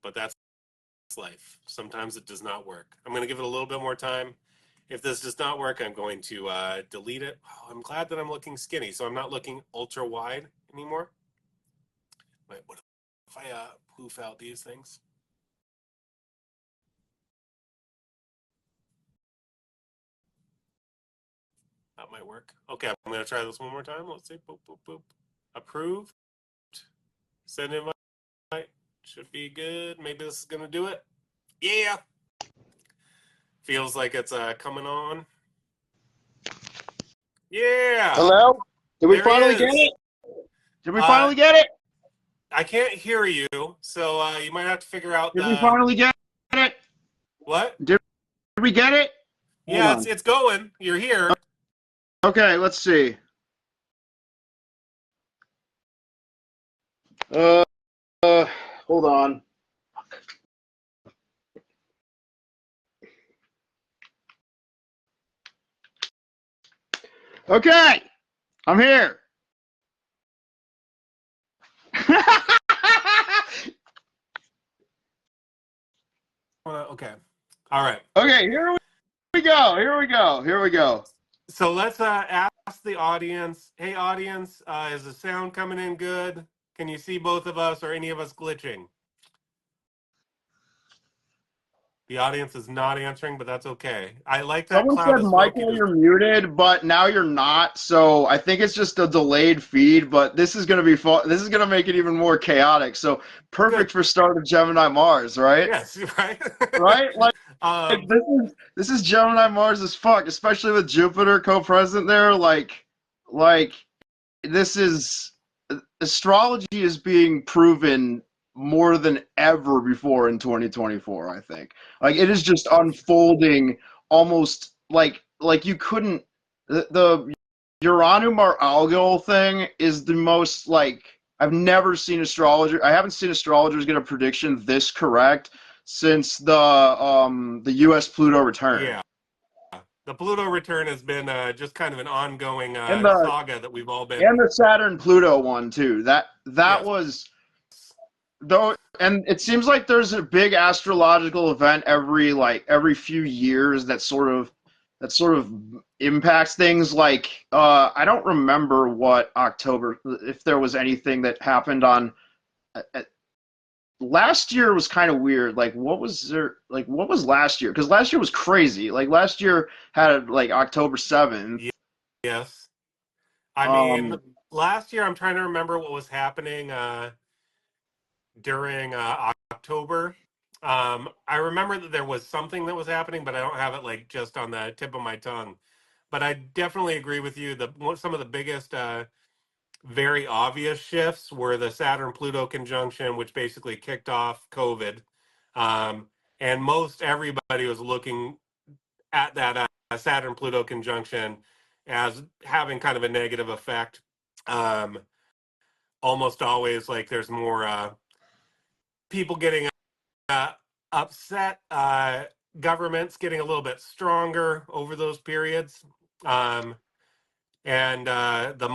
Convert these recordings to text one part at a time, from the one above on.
but that's life. Sometimes it does not work. I'm going to give it a little bit more time. If this does not work, I'm going to delete it. Oh, I'm glad that I'm looking skinny, so I'm not looking ultra wide anymore. Wait, what if I poof out these things? That might work. Okay, I'm going to try this one more time. Let's see. Boop, boop, boop. Approved. Send invite. Should be good. Maybe this is going to do it. Yeah. Feels like it's coming on. Yeah. Hello? Did we There finally he get is. it? Did we finally get it? I can't hear you, so you might have to figure out Did we finally get it? What? Did we get it? Yeah, it's going. You're here. Okay, let's see. Hold on. Okay, I'm here. Okay. All right. Okay, here we go. Here we go. Here we go. So let's ask the audience. Hey, audience, is the sound coming in good? Can you see both of us or any of us glitching? The audience is not answering, but that's okay. I like that Someone cloud said, of smoke. Michael, you're muted, but now you're not. So I think it's just a delayed feed. But this is gonna be fun. This is gonna make it even more chaotic. So perfect for start of Gemini Mars, right? Yes, right. Right? Like this is Gemini Mars as fuck, especially with Jupiter co-present there. Like this is astrology is being proven more than ever before in 2024. I think like it is just unfolding almost like you couldn't the Uranumar algal thing is the most like I've never seen I haven't seen astrologers get a prediction this correct since the U.S. Pluto return. Yeah. The Pluto return has been just kind of an ongoing saga that we've all been. And the Saturn Pluto one too. That yes. was though, and it seems like there's a big astrological event every few years that sort of impacts things. Like I don't remember what October, if there was anything that happened on. Last year was kind of weird. Like, what was last year? Because last year was crazy. Like, last year had, like, October 7th. Yes. I mean, last year, I'm trying to remember what was happening during October. I remember that there was something that was happening, but I don't have it, like, just on the tip of my tongue. But I definitely agree with you. Some of the biggest very obvious shifts were the Saturn-Pluto conjunction, which basically kicked off COVID. And most everybody was looking at that Saturn-Pluto conjunction as having kind of a negative effect. Almost always, like, there's more people getting upset, governments getting a little bit stronger over those periods. And the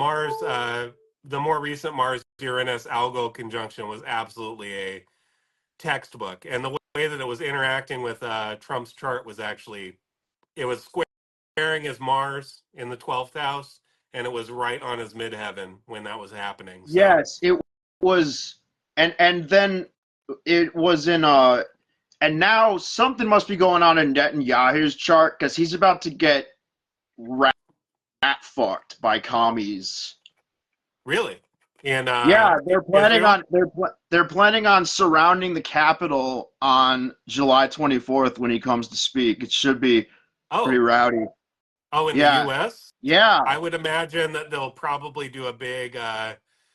more recent Mars-Uranus algo conjunction was absolutely a textbook. And the way that it was interacting with Trump's chart was actually, it was squaring his Mars in the 12th house, and it was right on his midheaven when that was happening. So. Yes, it was, and then it was in and now something must be going on in Netanyahu's chart because he's about to get rat fucked by commies. Really? And yeah, they're planning on surrounding the Capitol on July 24th when he comes to speak. It should be pretty rowdy. Oh, in the U.S.? Yeah. I would imagine that they'll probably do a big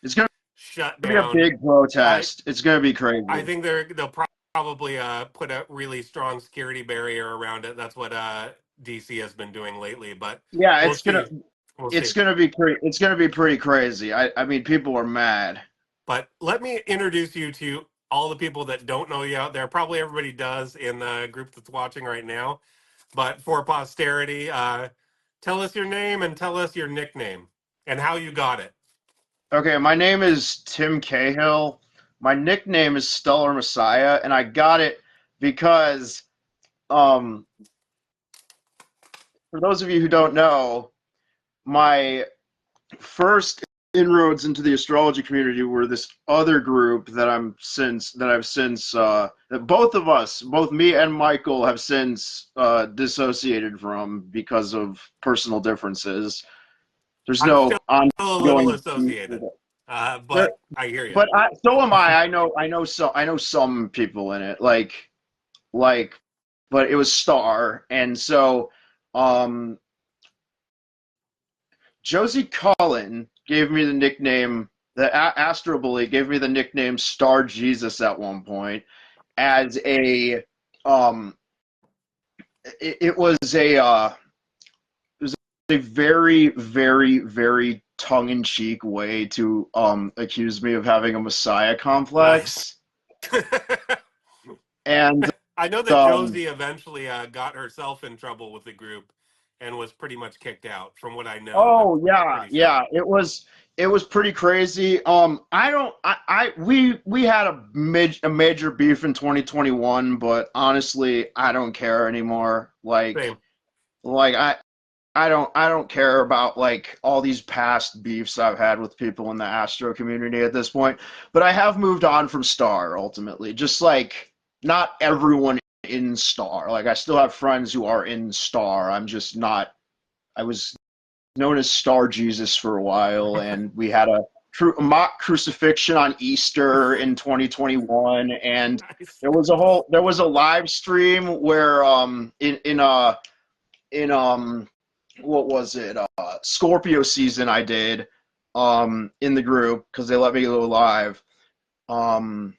it's gonna shutdown. Be a big protest. It's gonna be crazy. I think they'll probably put a really strong security barrier around it. That's what DC has been doing lately. But yeah, it's gonna be pretty crazy. I mean, people are mad. But let me introduce you to all the people that don't know you out there. Probably everybody does in the group that's watching right now. But for posterity, tell us your name and tell us your nickname and how you got it. Okay, my name is Tim Cahill. my nickname is Stellar Messiah, and I got it because, um, for those of you who don't know, my first inroads into the astrology community were this other group that both of us, both me and Michael, have since dissociated from because of personal differences. There's I'm still no a little ongoing beef with associated, it. There, but I hear you. so am I. I know some people in it, like, but it was Star, and so um, Josie Cullen gave me the nickname. The Astro Bully gave me the nickname Star Jesus at one point as a um. It was a very, very, very tongue-in-cheek way to accuse me of having a messiah Nice. complex. And I know that um, Josie eventually got herself in trouble with the group and was pretty much kicked out, from what I know. I'm oh yeah, pretty sure. yeah, it was pretty crazy. I don't, I we had a major beef in 2021, but honestly, I don't care anymore. Same. Like I don't care about like all these past beefs I've had with people in the Astro community at this point. But I have moved on from Star ultimately. Just like not everyone in Star. Like I still have friends who are in Star. I'm just not. I was known as Star Jesus for a while, and we had a mock crucifixion on Easter in 2021, and Nice. there was a live stream where in what was it Scorpio season I did in the group because they let me go live, um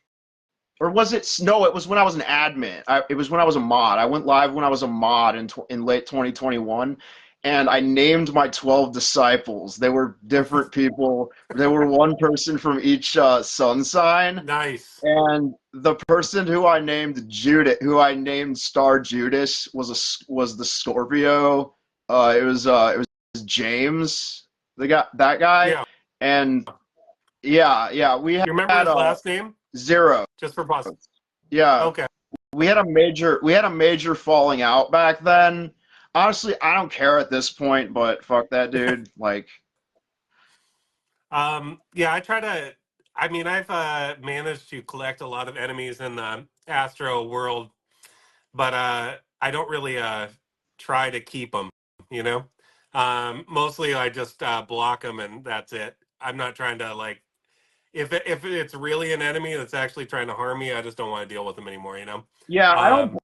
or was it no it was when I was an admin. It was when I was a mod. I went live when I was a mod in late 2021, and I named my 12 disciples. They were different people. They were one person from each sun sign, Nice. and the person who I named Star Judas was the Scorpio. It was James, that guy, Yeah. and yeah, we You remember had his last name? zero. Just for pos. Yeah, Okay. we had a major falling out back then. Honestly, I don't care at this point, but fuck that dude. Like, Yeah, I try to. I mean, I've managed to collect a lot of enemies in the Astro world, but I don't really try to keep them. You know, mostly I just block them and that's it. I'm not trying to like if it's really an enemy that's actually trying to harm me, I just don't want to deal with them anymore. You know. yeah, Um,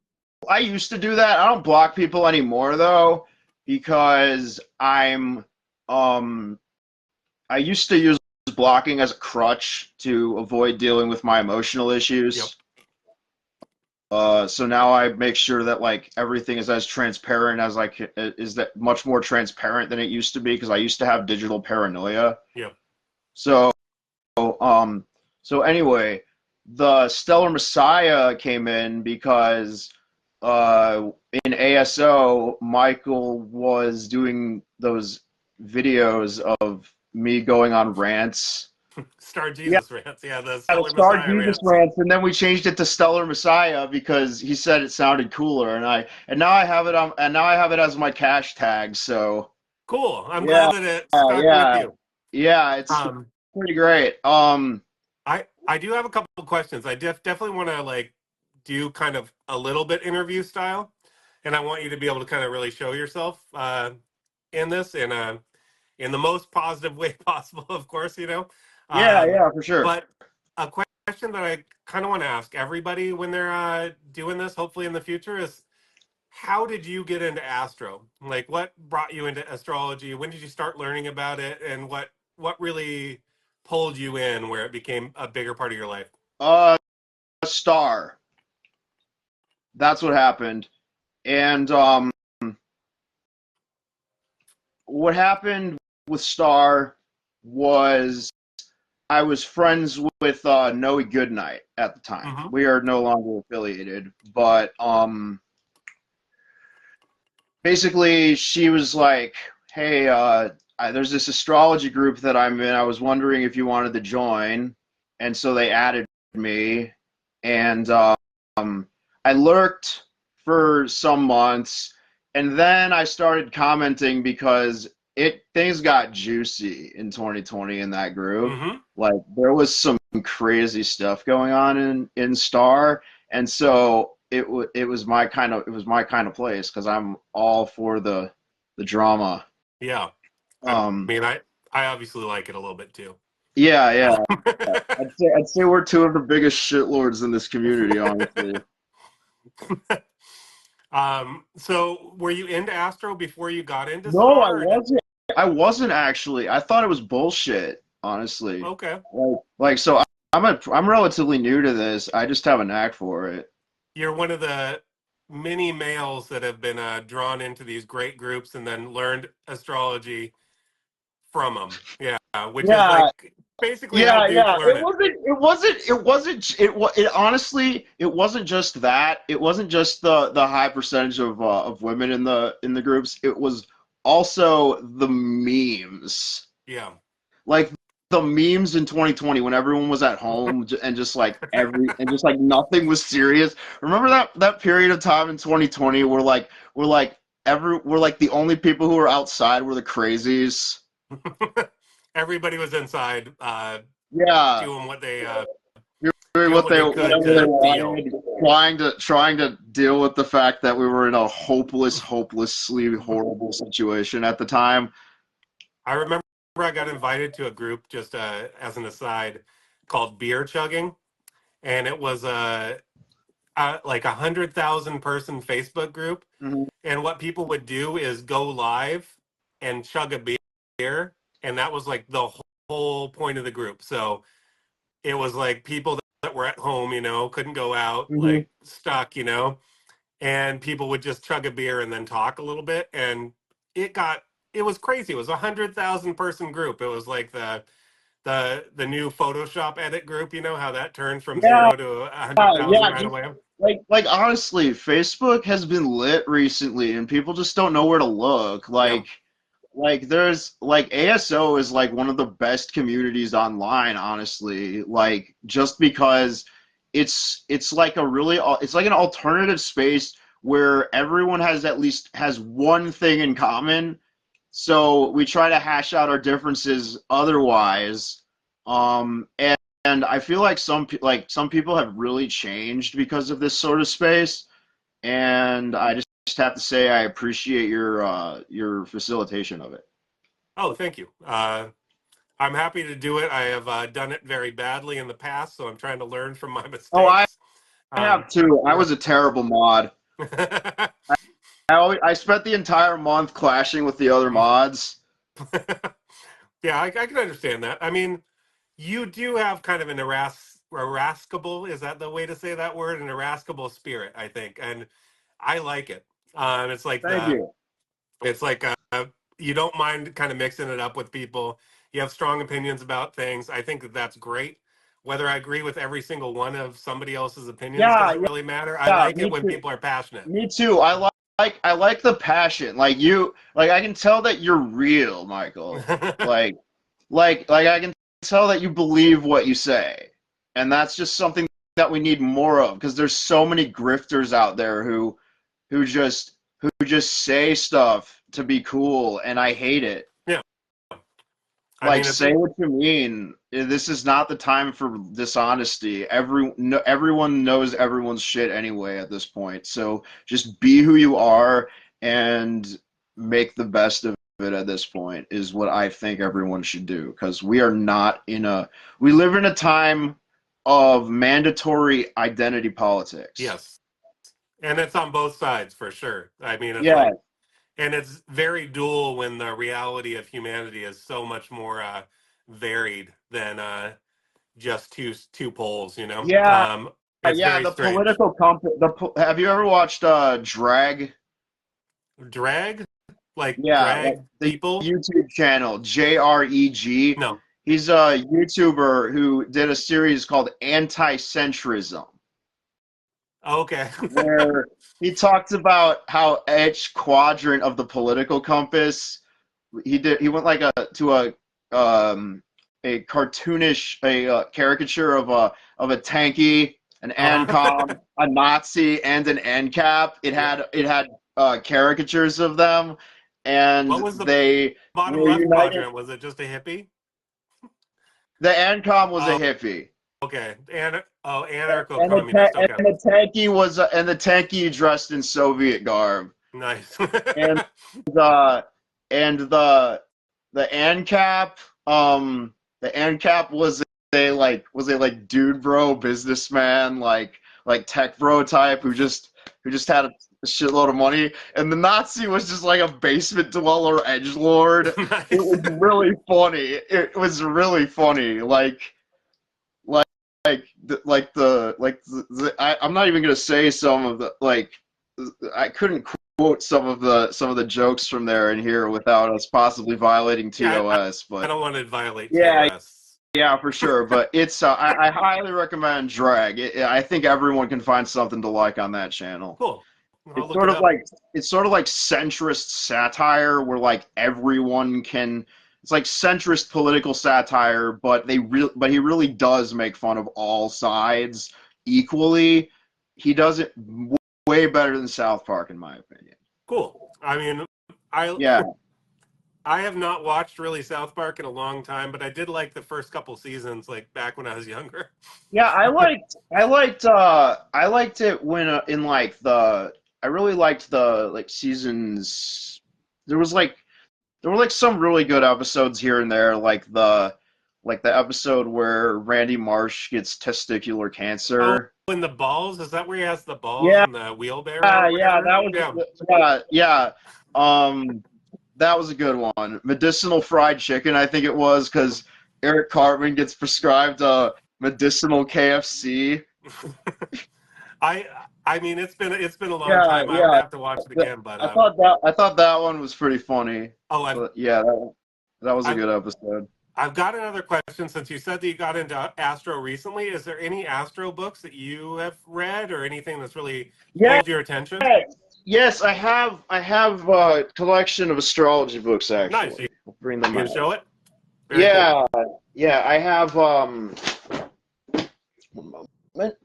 I used to do that. I don't block people anymore though, because um I used to use blocking as a crutch to avoid dealing with my emotional yep. issues. So now I make sure that like everything is as transparent as like is that much more transparent than it used to be because I used to have digital paranoia. Yep. So um so anyway, the Stellar Messiah came in because uh in ASO Michael was doing those videos of me going on rants. Star Yeah, Jesus rants. Yeah, the the Stellar Star Messiah Jesus rants. rants, and then we changed it to Stellar Messiah because he said it sounded cooler, and now I have it on, and now I have it as my cash tag. So Cool. I'm glad yeah, that it stuck with yeah, you. yeah, it's Um, pretty great. I do have a couple of questions. I definitely want to like do kind of a little bit interview style, and I want you to be able to kind of really show yourself in this in the most positive way possible, of course, you know. Yeah, Um, yeah, for sure. but a question that I kind of want to ask everybody when they're doing this, hopefully in the future, is how did you get into astro? Like, what brought you into astrology? When did you start learning about it, and what really pulled you in, where it became a bigger part of your life? Uh, Star. That's what happened, and what happened with Star was I was friends with Noe Goodnight at the time. Hmm. We are no longer affiliated, but basically she was like, "Hey, there's this astrology group that I'm in. I was wondering if you wanted to join," and so they added me, and I lurked for some months, and then I started commenting because it things got juicy in 2020 in that group. Mm-hmm. Like there was some crazy stuff going on in Star, and so it was my kind of place because I'm all for the drama. Yeah. I Um, mean, I obviously like it a little bit too. yeah, yeah. Um, I'd say we're two of the biggest shitlords in this community, honestly. so were you into Astro before you got into No, I Star, or did? wasn't. I wasn't actually. I thought it was bullshit, honestly. Okay. So I'm relatively new to this. I just have a knack for it. You're one of the many males that have been drawn into these great groups and then learned astrology from them. Yeah, which is Yeah, like basically how yeah, dudes yeah. learn it. It wasn't just that. It wasn't just the high percentage of women in the groups. It was also the memes. Yeah. Like the memes in 2020 when everyone was at home and just like nothing was serious. Remember that period of time in 2020 where we're like the only people who were outside were the crazies. Everybody was inside Yeah, doing doing what what they could whatever they to deal. wanted, trying to deal with the fact that we were in a hopelessly horrible situation at the time. I remember I got invited to a group just as an aside called Beer Chugging, and it was like 100,000 person Facebook group. Mhm. And what people would do is go live and chug a beer, and that was like the whole point of the group. So it was like people that were at home, couldn't go out, Mhm. like stuck, and people would just chug a beer and then talk a little bit, and it got it was crazy. It was 100,000 person group. It was like the new Photoshop edit group. You know how that turns from Yeah, 0 to 100,000 yeah, right away. like honestly, Facebook has been lit recently, and people just don't know where to look. Yeah. There's like ASO is like one of the best communities online, honestly. Like just because it's like it's like an alternative space where everyone has one thing in common. So we try to hash out our differences otherwise. And I feel like some people have really changed because of this sort of space, and I just have to say I appreciate your facilitation of it. Oh, thank you. I'm happy to do it. I have done it very badly in the past, so I'm trying to learn from my Oh, mistakes. I have too. I Yeah. was a terrible mod. I spent the entire month clashing with the other mods. Yeah, I can understand that. I mean, you do have kind of an irascible, is that the way to say that word? An irascible spirit, I think, and I like it. It's like Thank you. it's like you don't mind kind of mixing it up with people. You have strong opinions about things. I think that that's great. Whether I agree with every single one of somebody else's opinions Yeah, doesn't really matter. I yeah, like it me when too. people are passionate. Me too. I like the passion. Like I can tell that you're real, Michael. Like like I can tell that you believe what you say. And that's just something that we need more of because there's so many grifters out there who just say stuff to be cool and I hate it. Yeah, I Like mean it's say what you mean. This is not the time for dishonesty. Everyone knows everyone's shit anyway at this point. So just be who you are and make the best of it at this point is what I think everyone should do because we live in a time of mandatory identity politics. yes, and it's on both sides for sure. I mean it's Yeah. like and it's very dual when the reality of humanity is so much more varied than just two poles. Yeah, It's yeah, very the strange. political have you ever watched Drag? Drag, like Yeah, like drag the people. YouTube channel JREG. No. He's a YouTuber who did a series called Anti-Centrism, Okay. where he talked about how each quadrant of the political compass he went like a to a cartoonish caricature of a tanky, an Uh-huh. ANCOM, a Nazi, and an ANCAP. Yep. It had caricatures of them, What and was the they bottom were left united. quadrant? Was it just a hippie? The ANCOM was a Oh, hippie. okay. Anarcho-communist. Okay. And the tanky dressed in Soviet garb. Nice. And the and the ANCAP the ANCAP was a like dude bro businessman like tech bro type who just had a shitload of money, and the Nazi was just like a basement dweller edgelord. It Nice. was really funny. It was really funny. Like I'm not even gonna say some of the I couldn't quote some of the jokes from there in here without us possibly violating Yeah, TOS. I But don't want to violate yeah, TOS. yeah, for sure. But it's I highly recommend Drag. I think everyone can find something to like on that channel. Cool. I'll It's look it up. sort of like centrist satire where like everyone can. It's like centrist political satire, but he really does make fun of all sides equally. He does it way better than South Park, in my opinion. Cool. I mean, I Yeah, I have not watched really South Park in a long time, but I did like the first couple seasons, like back when I was younger. yeah. I liked it when in like the. I really liked the like seasons. There was like there were like some really good episodes here and there, like the episode where Randy Marsh gets testicular Oh, cancer. and the balls, is that where he has the balls Yeah, in the wheelbarrow or yeah, whatever? Yeah. yeah. Um, that was a good one. Medicinal fried chicken, I think it was, because Eric Cartman gets prescribed medicinal KFC. I I mean it's been a long Yeah, time. I would yeah. have to watch it again, but I thought that one was pretty funny. oh, But yeah, that was a I've good episode. I've got another question since you said that you got into Astro recently. Is there any Astro books that you have read or anything that's really Yeah, pulled your attention? yes, I have a collection of astrology books Nice. You actually. I'll bring them can out. show it? Very cool. Yeah, yeah, I have one moment.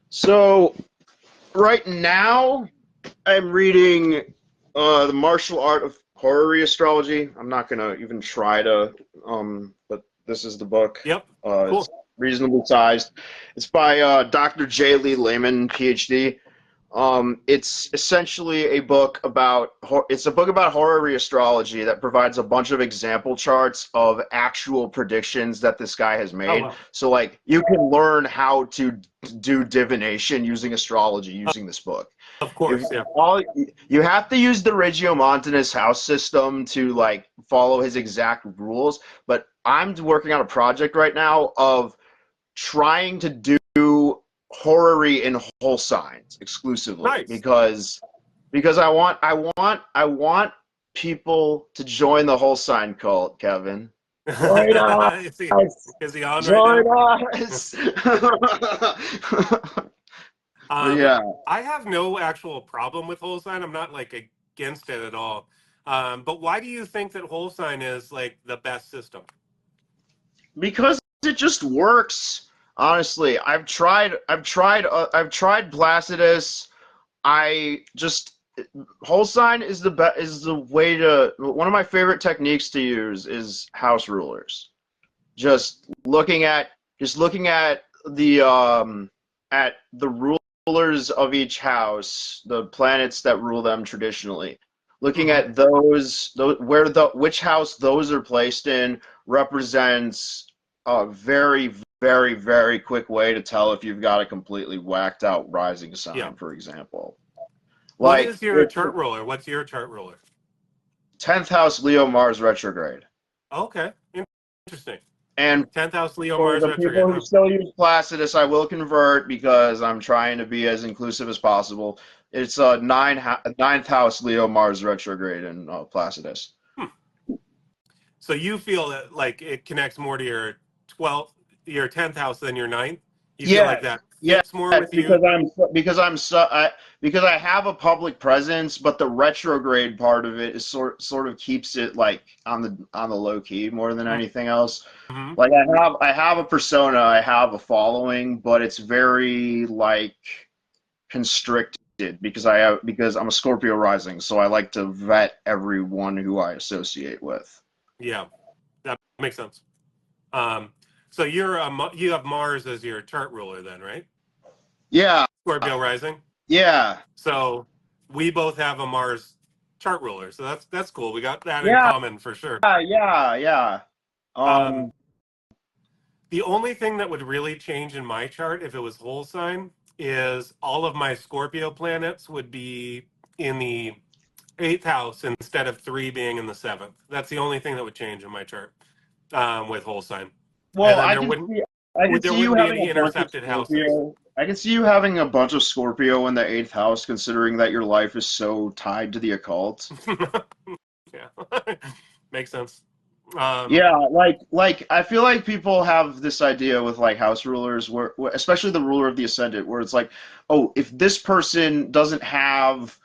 So right now I'm reading The Martial Art of Horary Astrology. I'm not gonna even try to but this is the book. Yep. It's Cool. reasonably sized. It's by Dr. J. Lee Lehman, PhD. It's essentially a book about horary astrology that provides a bunch of example charts of actual predictions that this guy has Oh made. well. So like you can learn how to do divination using astrology using this book. Of If course, yeah. all You have to use the Regiomontanus house system to like follow his exact rules, but I'm working on a project right now of trying to do horary in whole signs exclusively Nice. because I want people to join the whole sign cult, Kevin. Join is he us. is he on right Join now? us. But Um, yeah, I have no actual problem with whole sign. I'm not like against it at all. But why do you think that whole sign is like the best system? because it just works. Honestly, I've tried Placidus. I just whole sign is the way to one of my favorite techniques to use is house rulers. Just looking at just looking at the rulers of each house, the planets that rule them traditionally. Looking Hmm. at those where the which house those are placed in represents a very, very, very quick way to tell if you've got a completely whacked out rising Yeah. sign, for example. What Like is your it's chart ruler? What's your chart ruler? 10th house Leo Mars retrograde. Okay, interesting. And 10th house Leo for Mars the retrograde. people who Huh. still use Placidus, I will convert because I'm trying to be as inclusive as possible. It's ninth house Leo Mars retrograde in Placidus. Hmm. So you feel that like it connects more to your 12th, your 10th house than your ninth? You feel like Yes, that? Yeah, fits more it's with you. because I have a public presence, but the retrograde part of it is sort of keeps it like on the low key more than anything else. Mm-hmm. Like I have a persona, I have a following, but it's very like constricted because I'm a Scorpio rising, so I like to vet everyone who I associate with. Yeah, that makes sense. Um, so you have Mars as your chart ruler then, right? Yeah, Scorpio rising. yeah, So we both have a Mars chart ruler. So that's cool. We got that in yeah, common for sure. yeah. Um, Um, the only thing that would really change in my chart if it was whole sign is all of my Scorpio planets would be in the eighth house instead of three being in the seventh. That's the only thing that would change in my chart with whole sign. And well, then there wouldn't I can there see you wouldn't be having any a bunch of intercepted houses. Scorpio. I can see you having a bunch of Scorpio in the eighth house, considering that your life is so tied to the occult. Yeah, makes sense. Um, Yeah, like I feel like people have this idea with like house rulers, where especially the ruler of the ascendant, where it's like, oh, if this person doesn't have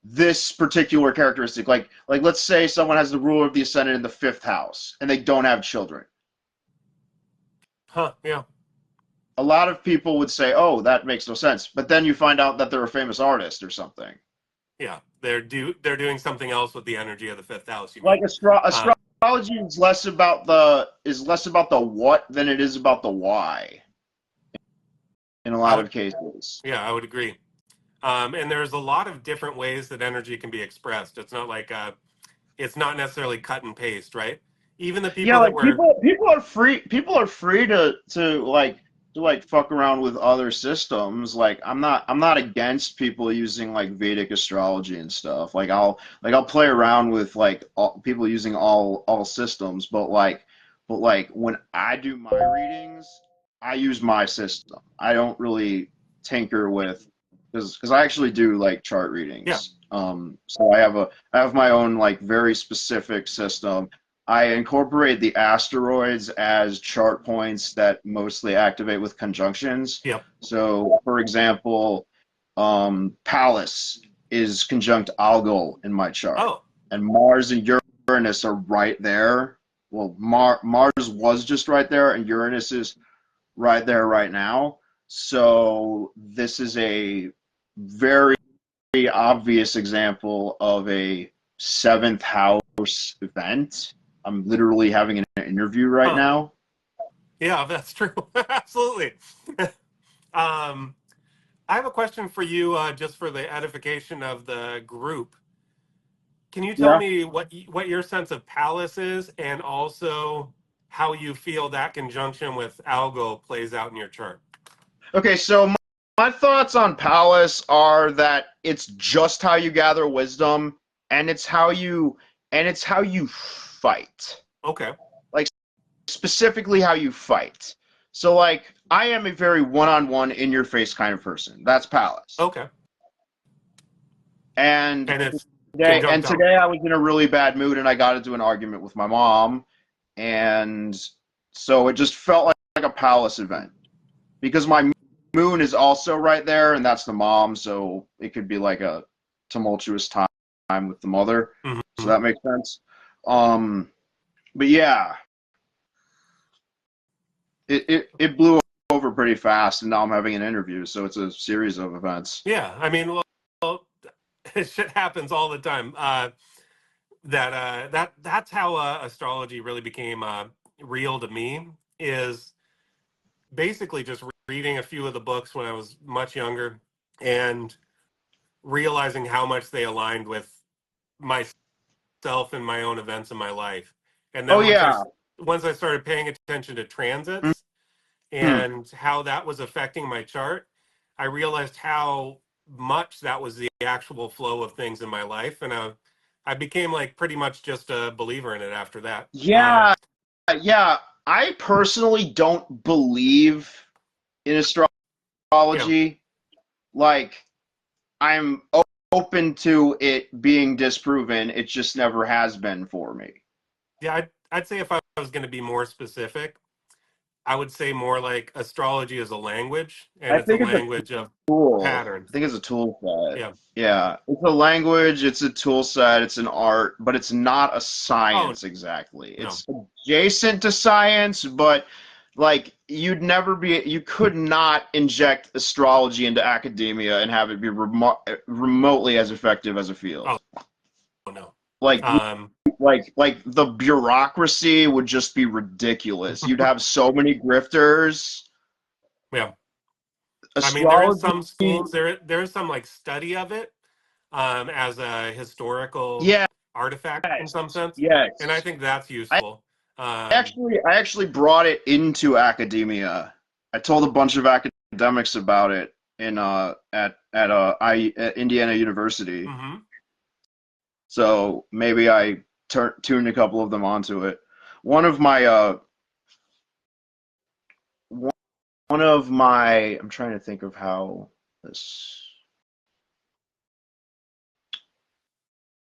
this particular characteristic, like let's say someone has the ruler of the ascendant in the fifth house and they don't have children. huh? Yeah, A lot of people would say, "Oh, that makes no sense." But then you find out that they're a famous artist or something. yeah. They're doing something else with the energy of the fifth house. You Like mean? Uh, astrology is less about the what than it is about the why in a I lot would, of cases. yeah, I would agree. And there's a lot of different ways that energy can be expressed. It's not like it's not necessarily cut and paste, right? Even the Yeah, people that like were, people are free to like fuck around with other systems. Like I'm not against people using like Vedic astrology and stuff. I'll play around with like people using all systems, but like when I do my readings, I use my system. I don't really tinker with because I actually do like chart yeah, readings. So I have my own like very specific system. I incorporate the asteroids as chart points that mostly activate with conjunctions. yeah. So, for example, Pallas is conjunct Algol in my chart, Oh, and Mars and Uranus are right there. Well, Mars was just right there, and Uranus is right there right now. So, this is a very obvious example of a seventh house event. I'm literally having an interview right huh? now. Yeah, that's true. Absolutely. um, I have a question for you, just for the edification of the group. Can you tell Yeah. me what your sense of Palace is, and also how you feel that conjunction with Algo plays out in your chart? Okay, so my thoughts on Palace are that it's just how you gather wisdom, and it's how you fight. Okay. Like specifically how you fight. So like I am a very one-on-one in your face kind of person. That's Palace. Okay. And And it's conjunct out. today I was in a really bad mood and I got into an argument with my mom, and so it just felt like a Palace event because my moon is also right there, and that's the mom, so it could be like a tumultuous time with the mother. So Hmm. that makes sense. Um, but yeah, it blew over pretty fast, and now I'm having an interview, so it's a series of events. Yeah. I mean, well, shit happens all the time. That's how astrology really became real to me. Is basically just reading a few of the books when I was much younger and realizing how much they aligned with myself and my own events in my life. And Oh then yeah. once I started paying attention to transits Mhm. and how that was affecting my chart, I realized how much that was the actual flow of things in my life, and I became like pretty much just a believer in it after that. Yeah, yeah. I personally don't believe in Yeah, astrology. Like, I'm open to it being disproven. It just never has been for me. yeah. I'd say if I was going to be more specific, I would say more like astrology is a language, and I it's a think it's a language of tool. I patterns. think it's a tool set. Yeah. Yeah, it's a language, it's a tool set, it's an art, but it's not a Oh science exactly. no. It's adjacent to science, but like you could not inject astrology into academia and have it be remotely as effective as a field. Oh no. Like Um. like the bureaucracy would just be ridiculous. You'd have so many grifters. Yeah. I mean, there is Astrology, some schools. There is some like study of it as a historical yes, artifact in some sense, and I yes. think that's I useful. Um, I actually brought it into academia. I told a bunch of academics about it in at Indiana University. mhm. So maybe I tuned a couple of them onto it. One of my one of my I'm trying to think of how this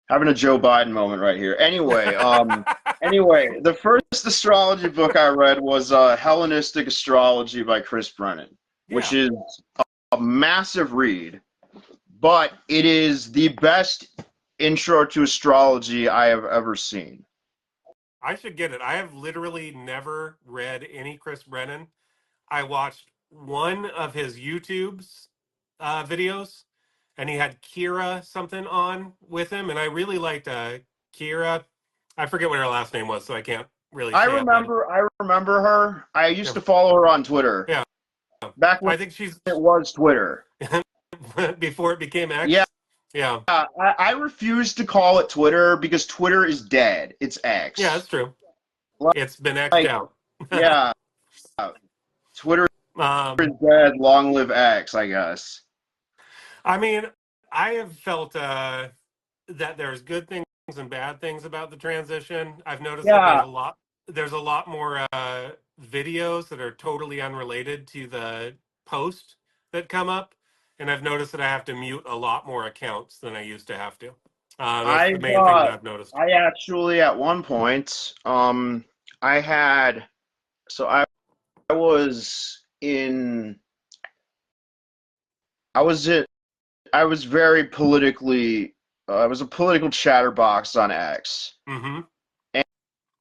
having a Joe Biden moment right here. Anyway, the first astrology book I read was Hellenistic Astrology by Chris Brennan, which Yeah, is a massive read, but it is the best intro to astrology I have ever seen. I should get it. I have literally never read any Chris Brennan. I watched one of his YouTube's videos, and he had Kira something on with him, and I really liked Kira. I forget what her last name was, so I can't really say it. But I remember her. I used yeah, to follow her on Twitter yeah. back when I think she's it was Twitter. before it became Yeah, X. Yeah, I refuse to call it Twitter because Twitter is dead. It's yeah, X. that's true. It's been X'd Like, out. yeah, Twitter is um, dead. Long live X, I guess. I mean, I have felt that there's good things and bad things about the transition. I've noticed that Yeah, there's a lot more videos that are totally unrelated to the post that come up, and I've noticed that I have to mute a lot more accounts than I used to have to. That's the I've main thing that I've noticed. I actually at one point I had so I was in I was in I was very politically I was a political chatterbox on X. Hmm.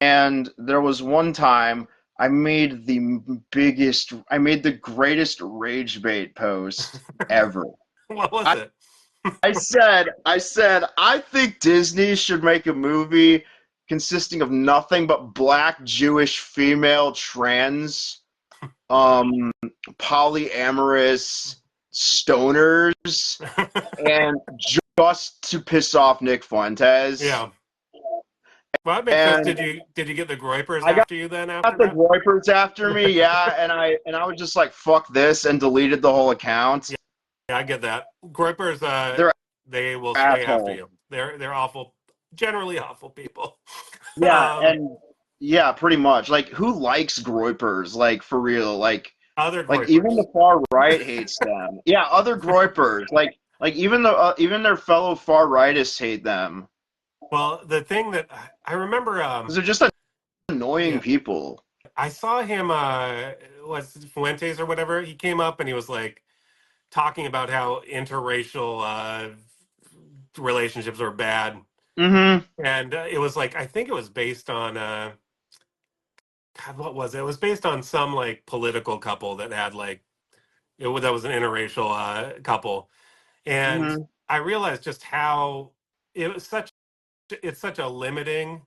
And there was one time I made the greatest rage bait post ever. What was I, it? I said, I think Disney should make a movie consisting of nothing but black Jewish female trans um polyamorous stoners and just to piss off Nick Fuentes. Yeah. Well, that makes sense. And Did you get the Groypers I got after you then after the that? Groypers after me, yeah, and I was just like, fuck this, and deleted the whole account. Yeah, I get that. Groypers, They're they will stay after assholes. you. They're awful, generally awful people. Yeah, um, and yeah, pretty much. Like, who likes Groypers? Like, for real. Other Like even the Groypers. far right hates them. Yeah, other Groypers. Like even their fellow far rightists hate them Well, the thing that I remember, because they're just annoying yeah, people. I saw him. Was Fuentes or whatever? He came up and he was like talking about how interracial relationships are bad, Mm-hmm. and it was like I think it was based on God, what was it? It was based on some like political couple that had like that was an interracial couple, and Mm-hmm. I realized just how it was such it's such a limiting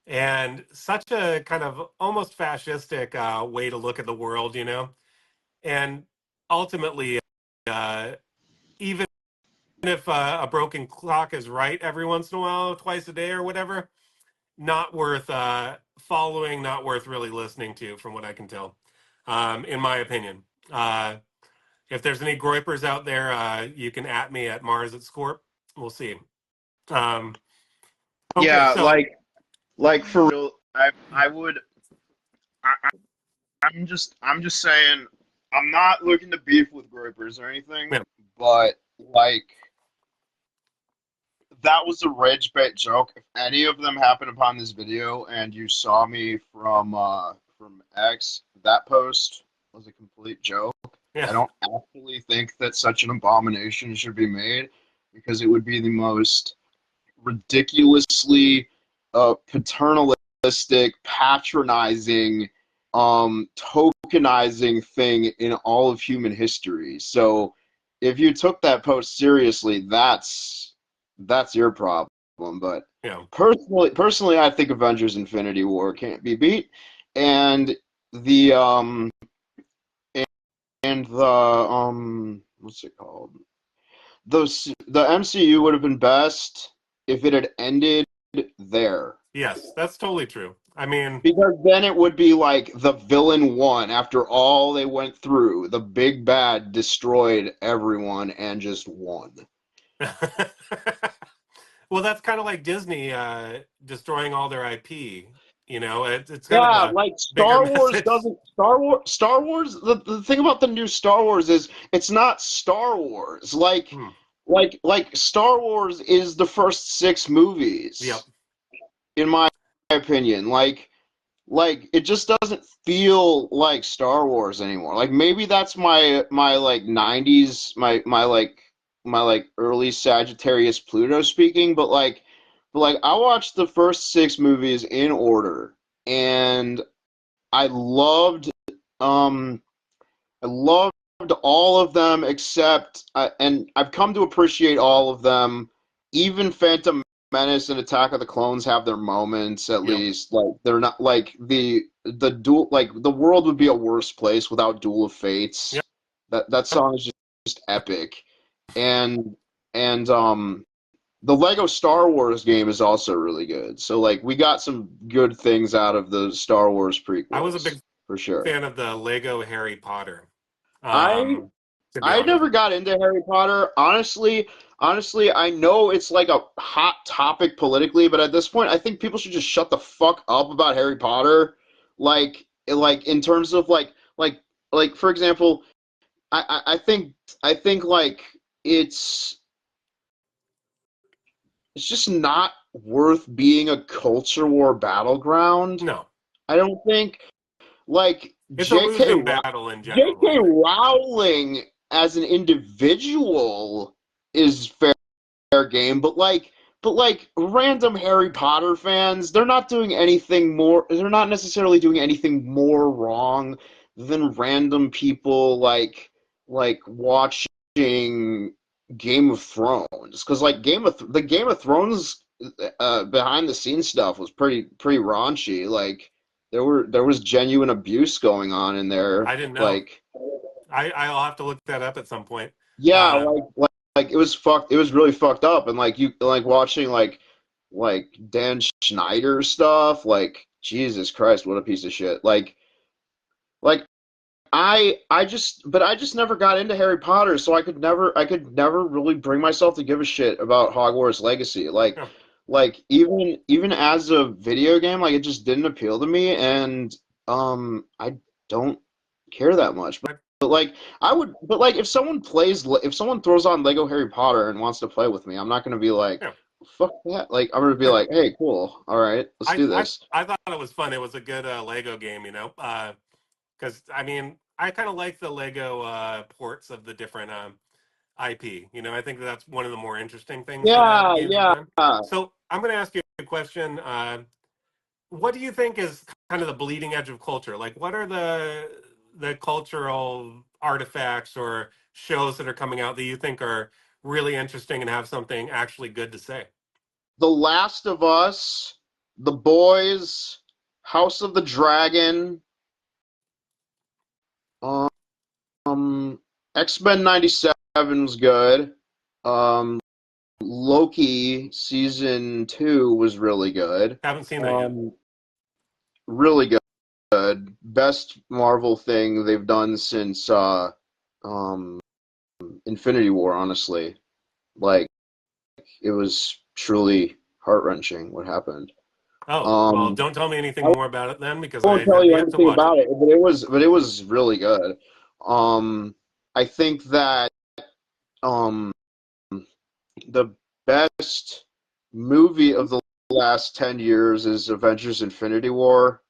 and such a kind of almost fascistic way to look at the world, you know. And ultimately, uh, even if a broken clock is right every once in a while, twice a day or whatever, not worth following, not worth really listening to, from what I can tell, in my opinion. If there's any groypers out there, you can at me at Mars at Scorp. We'll see. Um, okay, Yeah, so like for real. I would. I, I'm just saying. I'm not looking to beef with Groypers or anything, yeah, but like that was a rage bait joke. If any of them happened upon this video and you saw me from from X, that post was a complete joke. Yeah, I don't actually think that such an abomination should be made because it would be the most ridiculously paternalistic, patronizing, tokenizing thing in all of human history. So if you took that post seriously, that's your problem. But yeah, personally, I think Avengers: Infinity War can't be beat, and the and the what's it called? The MCU would have been best if it had ended there. yes, that's totally true. I mean, Because then it would be like the villain won after all they went through. The big bad destroyed everyone and just won. well, that's kind of like Disney destroying all their IP. It's kind of Yeah, a like bigger Star Wars message. doesn't Star Wars the thing about the new Star Wars is it's not Star Wars. Hmm. Like Star Wars is the first six Yep. movies, in my opinion. Like it just doesn't feel like Star Wars anymore. Like maybe that's my like 90s my early Sagittarius Pluto speaking, but I watched the first six movies in order and I loved um I loved all of them except and I've come to appreciate all of them. Even Phantom Menace and Attack of the Clones have their moments at Yep. least. Like they're not like the duel like the world would be a worse place without Duel of Yep. Fates. That song is just epic. And and the Lego Star Wars game is also really good. So like we got some good things out of the Star Wars I was a big prequels for sure. fan of the Lego Harry Potter. I To be I honest. never got into Harry Potter. Honestly, I know it's like a hot topic politically, but at this point, I think people should just shut the fuck up about Harry Potter. Like in terms of like for example, I think like it's it's just not worth being a culture war battleground. No, I don't think like it's a J.K. losing Row- battle in general. I J.K. think. Rowling as an individual is fair game, but like random Harry Potter fans, they're not necessarily doing anything more wrong than random people like watching Game of Thrones because like Game of Thrones behind the scenes stuff was pretty raunchy. Like there was genuine abuse going on in there. I didn't know. Like I'll have to look that up at some point. yeah, Uh, like it was fucked. It was really fucked up, and like you like watching like Dan Schneider stuff. Like Jesus Christ, what a piece of shit. Like I just never got into Harry Potter, so I could never really bring myself to give a shit about Hogwarts Legacy. yeah, Like even as a video game, like it just didn't appeal to me, and I don't care that much. But like but like if someone throws on Lego Harry Potter and wants to play with me, I'm not gonna be like, yeah. fuck that. Like I'm gonna be like, hey, cool, all right, let's I, do I this. I thought it was fun. It was a good Lego game, because I mean, I kind of like the Lego ports of the different IP. I think that's one of the more interesting things that Yeah, games have yeah. done. So I'm going to ask you a question. What do you think is kind of the bleeding edge of culture? Like, what are the cultural artifacts or shows that are coming out that you think are really interesting and have something actually good to say? The Last of Us, The Boys, House of the Dragon, um, X-Men '97 was good. Um, Loki season 2 was really good. Haven't seen that yet. Um, really good. Best Marvel thing they've done since um, Infinity War, honestly. Like it was truly heart-wrenching what happened. Oh, well, Um, don't tell me anything I more about it then, because won't I tell have you yet to anything watch it. about it, but it was really good. Um, I think that um, the best movie of the last 10 years is Avengers: Infinity War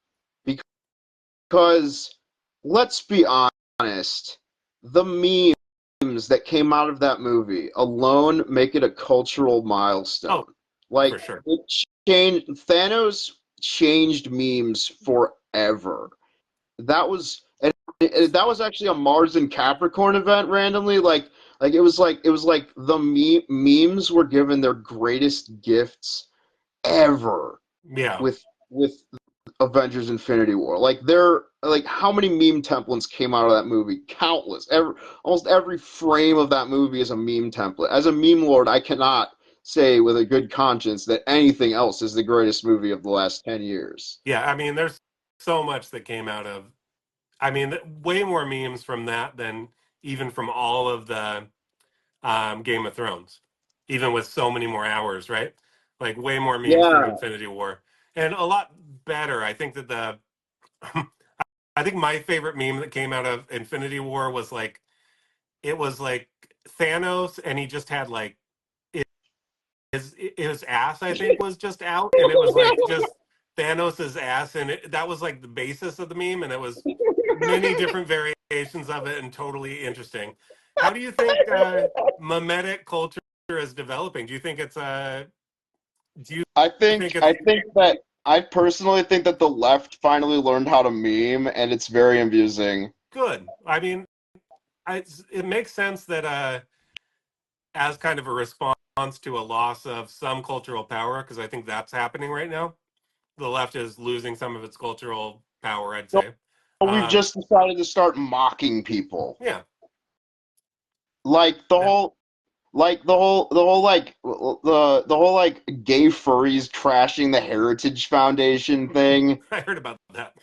because let's be honest, the memes that came out of that movie alone make it a cultural Oh, milestone. Like for sure. it changed Thanos changed memes forever. That was and that was actually a Mars and Capricorn event randomly. Like it was like the memes were given their greatest gifts ever Yeah. with Avengers Infinity War. Like there like how many meme templates came out of that movie? Countless. Almost every frame of that movie is a meme template. As a meme lord, I cannot say with a good conscience that anything else is the greatest movie of the last 10 years. Yeah. I mean, there's so much that came out of, I mean, way more memes from that than even from all of the Game of Thrones, even with so many more hours, right? Like way more memes from Yeah. Infinity War, and a lot better. I think that I think my favorite meme that came out of Infinity War was like it was like Thanos, and he just had like his ass. I think was just out, and it was like just Thanos's ass, and that was like the basis of the meme, and it was many different variations of it, and totally interesting. How do you think memetic culture is developing? Do you think it's do you I think think it's I think that I personally think that the left finally learned how to meme and it's very amusing. good? I mean, it makes sense that as kind of a response to a loss of some cultural power, because I think that's happening right now. The left is losing some of its cultural power, I'd So say. we've Um, just decided to start mocking people. yeah, Like the that, whole the whole like gay furries crashing the Heritage Foundation thing. I heard about that.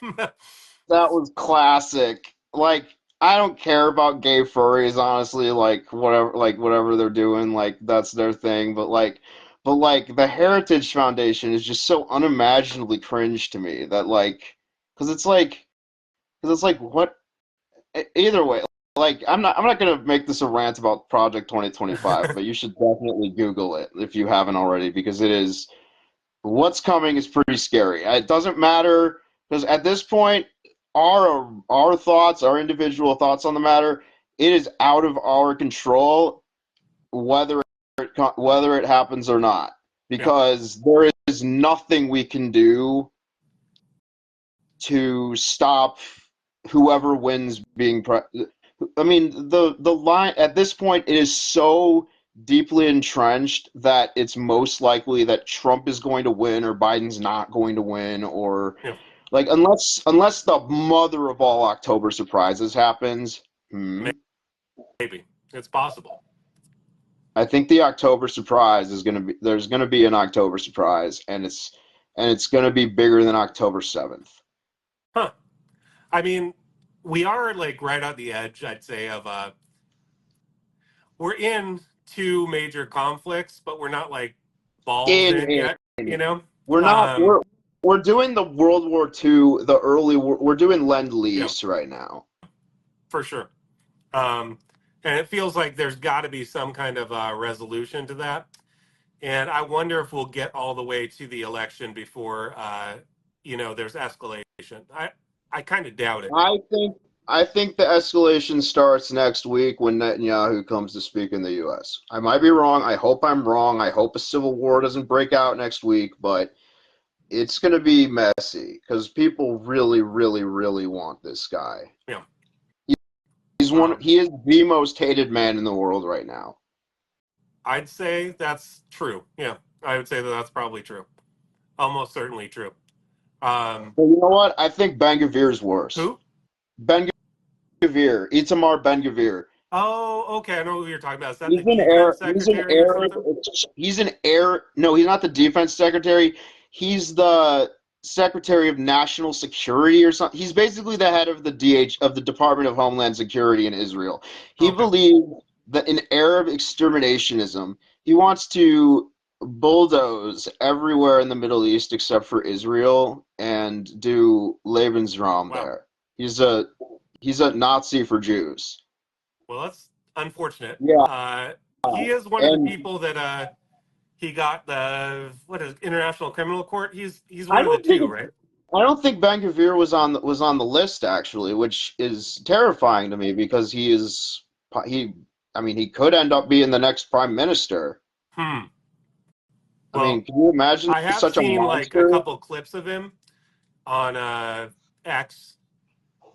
That was classic. Like I don't care about gay furries, honestly. Like whatever they're doing, like that's their thing. But the Heritage Foundation is just so unimaginably cringe to me that because because it's like what either way. Like I'm not gonna make this a rant about Project 2025, but you should definitely Google it if you haven't already because it is what's coming is pretty scary. It doesn't matter because at this point, our thoughts, our individual thoughts on the matter, it is out of our control whether it happens or not. yeah, Because there is nothing we can do to stop whoever wins being. I mean, the line at this point it is so deeply entrenched that it's most likely that Trump is going to win or Biden's not going to win or yeah, like unless the mother of all October surprises happens. maybe it's possible. I think the October surprise is going to be there's going to be an October surprise and it's going to be bigger than October 7th. Huh. I mean, we are like right at the edge, I'd say, of we're in two major conflicts, but we're not like balls in In yet, you know? we're not Um, we're doing the World War II, we're doing Lend yeah, Lease right now. for sure. Um, and it feels like there's got to be some kind of resolution to that. And I wonder if we'll get all the way to the election before, there's escalation. I kind of doubt it. I think I think the escalation starts next week when Netanyahu comes to speak in the U.S. I might be wrong. I hope I'm wrong. I hope a civil war doesn't break out next week, but it's going to be messy because people really, really, really want this guy. Yeah. Um, He is the most hated man in the world right now. I'd say that's true. Yeah, I would say that that's probably true. Almost certainly true. Um, But you know what? I think Ben Gavir's worse. who? Ben Gavir, Itamar Ben Gavir. Oh, okay. I know who you're talking about. Is that the He's an defense air. He's an secretary or Arab. something? He's an air. No, he's not the defense secretary. He's the secretary of national security or something. He's basically the head of the of the Department of Homeland Security in Israel. He Okay. believes that in Arab exterminationism, he wants to bulldoze everywhere in the Middle East except for Israel and do Lebensraum Wow. there. He's a Nazi for Jews. Well, that's unfortunate. Yeah, He is one of the and people that he got the what is International Criminal Court. He's I one of the don't think two, it's right? I don't think Ben-Gvir was on the list actually, which is terrifying to me because he I mean he could end up being the next prime minister. Hmm. I mean, Well, can you imagine I have such a seen like a monster? couple clips of him on X,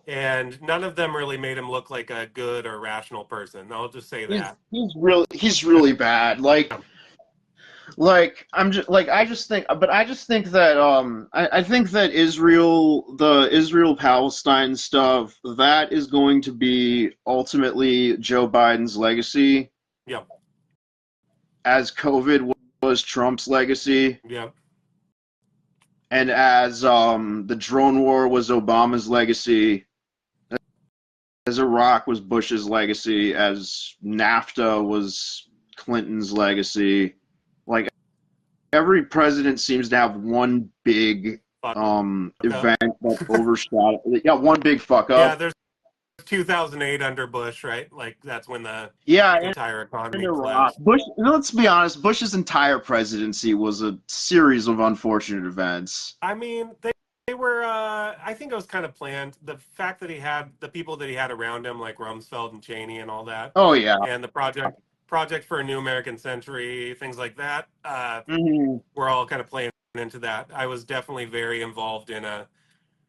and none of them really made him look like a good or rational person. I'll just say that. He's really bad. I just think, but I just think that I think that the Israel Palestine stuff, that is going to be ultimately Joe Biden's legacy, Yeah, as COVID was Trump's legacy, yeah, and as the drone war was Obama's legacy, as Iraq was Bush's legacy, as NAFTA was Clinton's legacy. Like every president seems to have one big fuck up. event that overshot it. Yeah, one big fuck Yeah, up. there's 2008 under Bush, right? Like that's when the Yeah, and entire in economy Iraq, collapsed. Bush. Let's be honest. Bush's entire presidency was a series of unfortunate events. I mean, they were. I think it was kind of planned. The fact that he had the people that he had around him, like Rumsfeld and Cheney and all that, Oh yeah. and the project for a new American century, things like that, Mm-hmm. were all kind of playing into that. I was definitely very involved in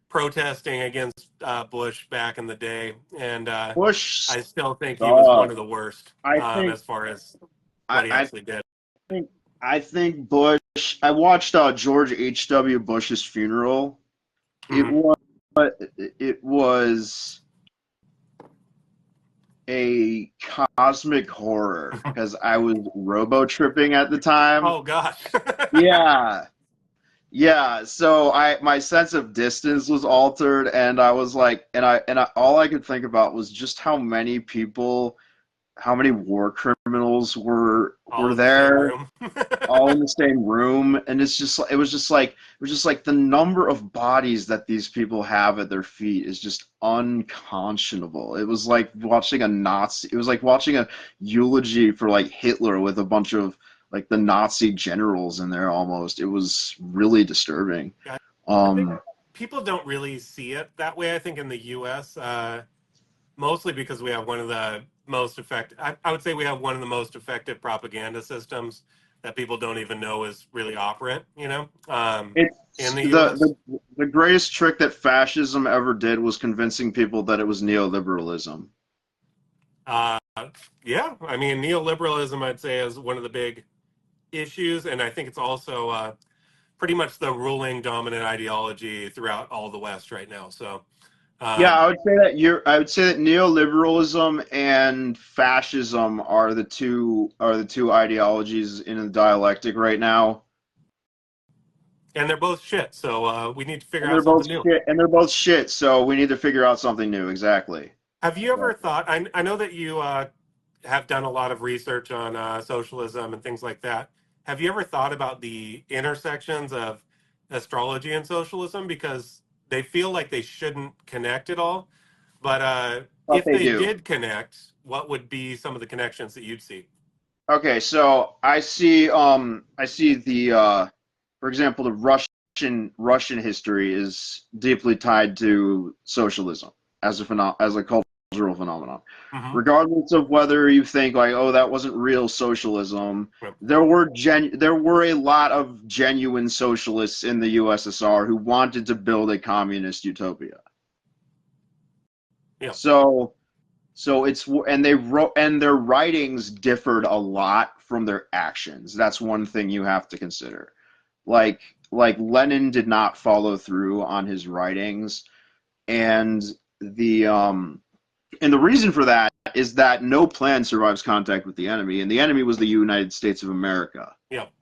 protesting against Bush back in the day, and Bush I still think he was one sucked. of the worst I think. as far as what he I actually did. think. I think Bush. I watched George H.W. Bush's funeral. It Hmm. was. It was a cosmic horror because I was robo tripping at the time. Oh gosh. Yeah. Yeah, so I my sense of distance was altered and I was like all I could think about was just how many war criminals All were in the same there room. all in the same room, and it was just like the number of bodies that these people have at their feet is just unconscionable. It was like watching a Nazi. It was like watching a eulogy for like Hitler with a bunch of like the Nazi generals in there almost. It was really disturbing. I think Um, people don't really see it that way. I think in the U.S., mostly because we have one of the most effective. I would say we have one of the most effective propaganda systems that people don't even know is really operant. In it's the U.S. the greatest trick that fascism ever did was convincing people that it was neoliberalism. Uh, yeah, I mean neoliberalism, I'd say, is one of the big issues, and I think it's also pretty much the ruling dominant ideology throughout all the West right now. So, Yeah, um, I would say that neoliberalism and fascism are the two ideologies in the dialectic right now. and they're both shit. So we need to figure out something new. And they're both shit, so we need to figure out something new, exactly. Have you ever So, thought? I know that you have done a lot of research on socialism and things like that. Have you ever thought about the intersections of astrology and socialism? Because they feel like they shouldn't connect at all. But but if they they do. did connect, what would be some of the connections that you'd see? Okay, so I see the for example the Russian history is deeply tied to socialism as a cultural phenomenon. Hmm. Regardless of whether you think like, oh, that wasn't real socialism, Yep. there were a lot of genuine socialists in the USSR who wanted to build a communist utopia. Yep. So and they wrote and their writings differed a lot from their actions. That's one thing you have to consider. Like Lenin did not follow through on his writings, and the um and the reason for that is that no plan survives contact with the enemy, and the enemy was the United States of America. Yep.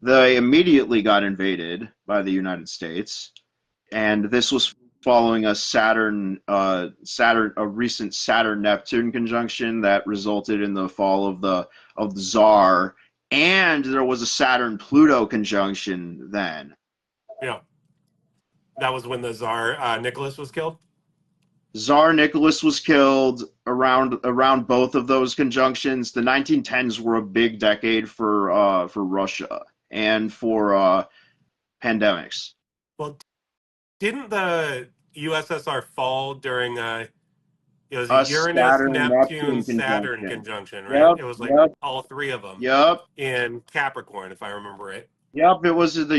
They immediately got invaded by the United States, and this was following a recent Saturn Neptune conjunction that resulted in the fall of the Tsar, and there was a Saturn Pluto conjunction then. Yep. That was when the Tsar Nicholas was killed. Tsar Nicholas was killed around both of those conjunctions. The 1910s were a big decade for Russia and for pandemics. Well, didn't the USSR fall during it was a A Uranus, Saturn Neptune, Neptune Saturn conjunction. conjunction, right? Yep, It was like yep, all three of them yep, in Capricorn, if I remember right. yep. It was the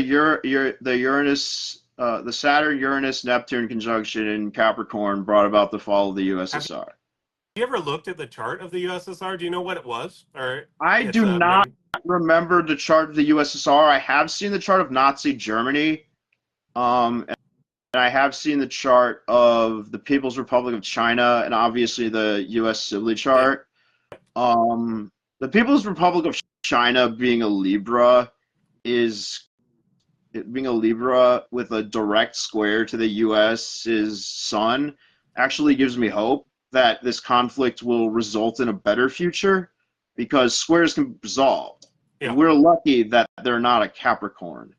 Uranus, the Saturn Uranus Neptune conjunction in Capricorn brought about the fall of the Have USSR. you ever looked at the chart of the USSR? Do you know what it was, or I its do not main? remember the chart of the USSR. I have seen the chart of Nazi Germany, and I have seen the chart of the People's Republic of China, and obviously the U.S. Sibley Yeah, chart. The People's Republic of China being a Libra is being a Libra with a direct square to the U.S.'s sun actually gives me hope that this conflict will result in a better future because squares can be resolved. And yeah, we're lucky that they're not a Capricorn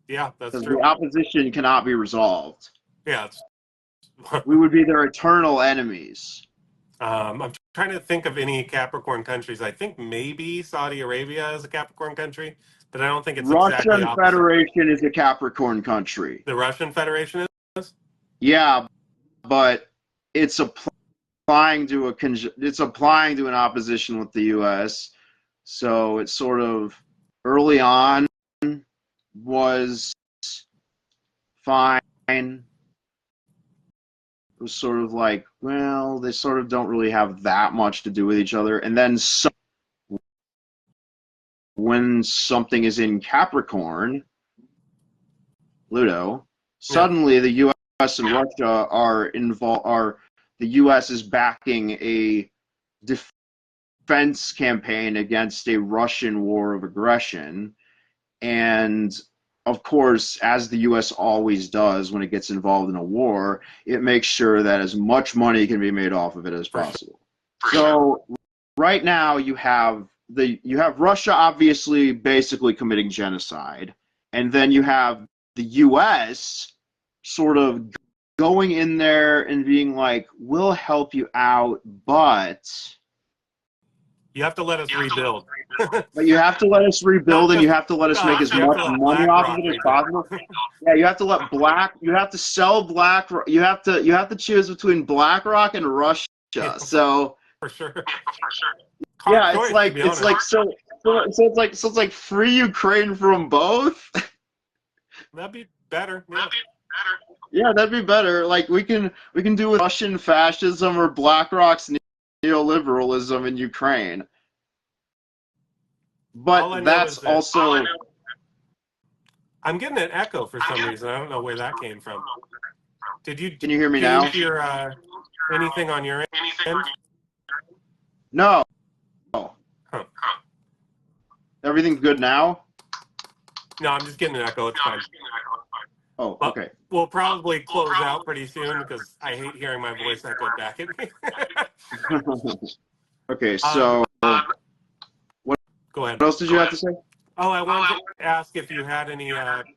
yeah. That's because the true. opposition cannot be resolved. Yeah, it's. We would be their eternal enemies. I'm trying to think of any Capricorn countries. I think maybe Saudi Arabia is a Capricorn country, but I don't think it's exactly Russian opposite. Federation is a Capricorn country. The Russian Federation is. Yeah, but it's applying to it's applying to an opposition with the U.S. So it sort of early on was fine. It was sort of like, well, they sort of don't really have that much to do with each other. And then when something is in Capricorn, Pluto, Yeah, suddenly the U.S. and Russia are involved. Are the U.S. is backing a defense campaign against a Russian war of aggression. And of course, as the U.S. always does when it gets involved in a war, it makes sure that as much money can be made off of it as for sure. possible. So right now you have Russia obviously basically committing genocide, and then you have the U.S. sort of going in there and being like, "We'll help you out, but." You have to let us rebuild. But you have to let us Not rebuild, and you just have to let us make us. as You have much to let money off of BlackRock it as rebuild. possible. Yeah, you have to let you have to sell Black. You have to choose between BlackRock and Russia. Yeah, So for sure. Hard yeah, it's choice, to like be honest. so it's like free Ukraine from both. That'd be better. Yeah. Yeah, that'd be better. Like we can do Russian fascism or BlackRock's neoliberalism in Ukraine. But All I know that's is that also. I'm getting an echo for some reason. I don't know where that came from. Did you Can you hear me now? change your anything on your end? No. Huh. Everything's good now? No, I'm just getting an echo. It's fine. Oh, But okay. we'll probably close out pretty soon because I hate hearing my voice echoed back at me. Okay, um, so what Go ahead. else did you have to say? Oh, I wanted to ask if you had any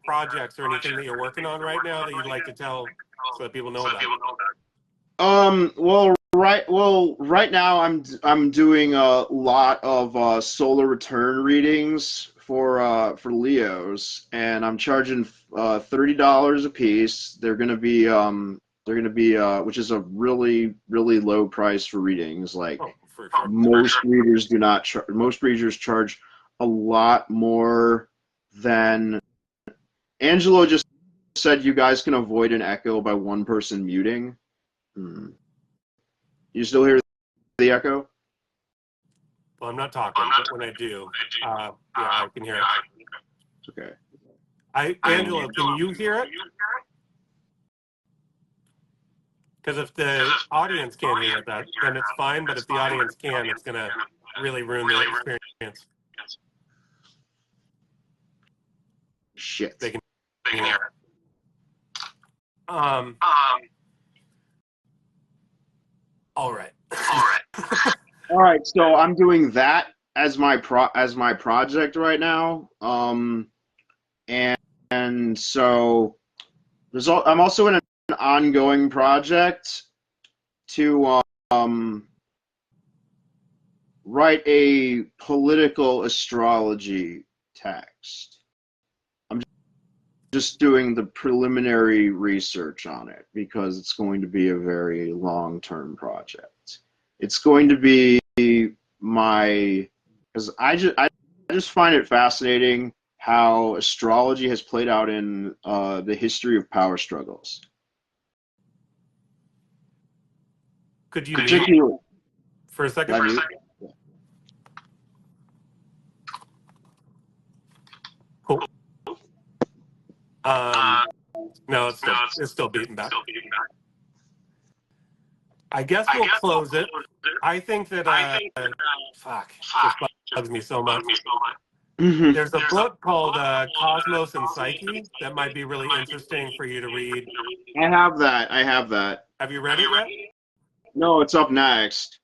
projects or anything that you're working on right now that you'd like to tell so that people know about. Right now I'm doing a lot of solar return readings for Leos, and I'm charging $30 a piece. They're gonna be which is a really low price for readings. Like Oh, for sure. most readers charge a lot more than. Angelo just said you guys can avoid an echo by one person muting. Hmm. You still hear the echo? Well, I'm not talking, but when I do, yeah, I can hear it. Okay. Angelo, can you hear it? Because if the audience can't hear it, then it's fine. But if the audience can, it's gonna really ruin the experience. They Shit. can hear it. Um. All right. All right, so I'm doing that as my project right now. And so I'm also in an ongoing project to write a political astrology text. just doing the preliminary research on it because it's going to be a very long-term project. It's going to be my because I just find it fascinating how astrology has played out in the history of power struggles. Could you mute Particularly, for a second? Cool. No, it's still beating back. I guess we'll close it. I think that fuck, this bugs me so much. Mhm. There's a book called Cosmos and Psyche that might be really interesting for you to read. I have that. I have that. Have you read it yet? No, it's up next.